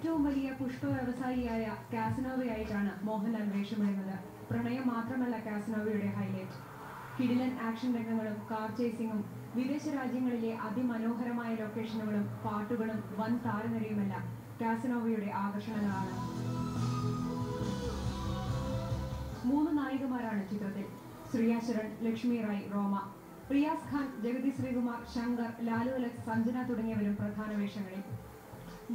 ഏറ്റവും വലിയ പുഷ്പ വ്യവസായിയായ കാസനോവയായിട്ടാണ് മോഹൻലാൽ വേഷമിടുന്നത്. പ്രണയം മാത്രമല്ല കാസനോവയുടെ ഹൈലൈറ്റ്. കിടിലൻ ആക്ഷൻ രംഗങ്ങളും കാർ ചേസിംഗും വിദേശ രാജ്യങ്ങളിലെ അതിമനോഹരമായ ലൊക്കേഷനുകളും പാട്ടുകളും വൻ താരനിരയുമെല്ലാം കാസനോവയുടെ ആകർഷണങ്ങളാണ്. 3 നായികമാരാണ് ചിത്രത്തിൽ. ശ്രിയ ശരൺ, ലക്ഷ്മി റായ്, റോമ. റിയാസ് ഖാൻ, ജഗതി ശ്രീകുമാർ, ശങ്കർ, ലാലു അലക്സ്, സഞ്ജന തുടങ്ങിയവരും പ്രധാന വേഷങ്ങളിൽ.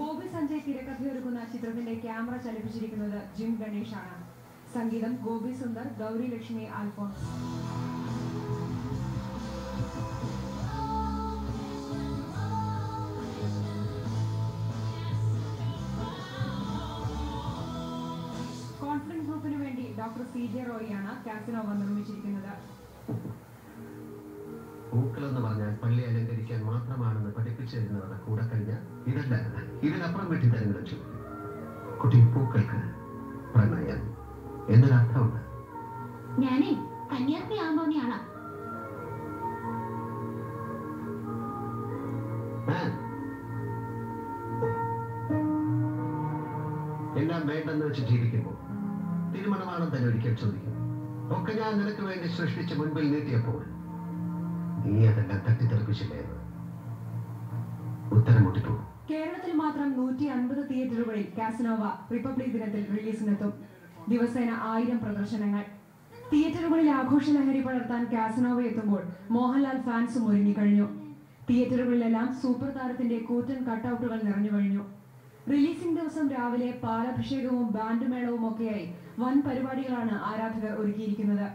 ബോബി സഞ്ജയ് തിരക്കഥയൊരുക്കുന്ന ചിത്രത്തിന്റെ ക്യാമറ ചലിപ്പിച്ചിരിക്കുന്നത് ജിം ഗണേഷ് ആണ്. സംഗീതം ഗോപി സുന്ദർ, ഗൗരി ലക്ഷ്മി, ആൽഫോൺസ്. കോൺഫിഡൻസ് ഗ്രൂപ്പിന് വേണ്ടി ഡോക്ടർ CJ റോയിയാണ് കാസനോവ നിർമ്മിച്ചിരിക്കുന്നത്. പൂക്കളെന്ന് പറഞ്ഞാൽ പള്ളി അലങ്കരിക്കാൻ മാത്രമാണെന്ന് പഠിപ്പിച്ചു തരുന്നവരുടെ കൂടെ കഴിഞ്ഞാൽ ഇതല്ല, ഇതിനപ്പുറം വെട്ടിത്തരങ്ങൾ വെച്ചു. കുട്ടി, പൂക്കൾക്ക് പ്രണയം എന്നൊരർത്ഥമുണ്ട്. ഞാനേ കന്യാസ്ത്രീ ആകുമ്പോന്നെയാളാ. എല്ലാം വേണ്ടെന്ന് വെച്ച് ജീവിക്കുമ്പോൾ തിരുമണമാണെന്ന് തന്നെ ഒരിക്കൽ ചോദിക്കും. ഒക്കെ ഞാൻ നിനക്ക് വേണ്ടി സൃഷ്ടിച്ച് മുൻപിൽ നീട്ടിയപ്പോൾ നീ അതെല്ലാം തട്ടിത്തെറിപ്പിച്ചില്ലേ എന്ന് ഉത്തരം മുട്ടിപ്പോകും. കേരളത്തിൽ മാത്രം 150 തിയേറ്ററുകളിൽ കാസനോവ റിപ്പബ്ലിക് ദിനത്തിൽ റിലീസിനെത്തും. ദിവസേന 1000 പ്രദർശനങ്ങൾ. തിയേറ്ററുകളിൽ ആഘോഷലഹരി പടർത്താൻ കാസനോവ എത്തുമ്പോൾ മോഹൻലാൽ ഫാൻസും ഒരുങ്ങിക്കഴിഞ്ഞു. തിയേറ്ററുകളിലെല്ലാം സൂപ്പർ താരത്തിന്റെ കൂറ്റൻ കട്ടൗട്ടുകൾ നിറഞ്ഞു കഴിഞ്ഞു. റിലീസിംഗ് ദിവസം രാവിലെ പാലഭിഷേകവും ബാൻഡുമേളവും ഒക്കെയായി വൻ പരിപാടികളാണ് ആരാധകർ ഒരുക്കിയിരിക്കുന്നത്.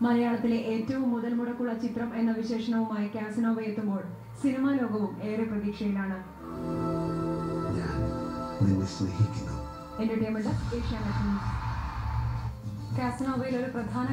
മലയാളത്തിലെ ഏറ്റവും മുതൽ മുടക്കുള്ള ചിത്രം എന്ന വിശേഷണവുമായി കാസനോവ എത്തുമ്പോൾ സിനിമാ ലോകവും ഏറെ പ്രതീക്ഷയിലാണ്. Entertainment Asianet news. കാസനോവയിൽ ഒരു പ്രധാന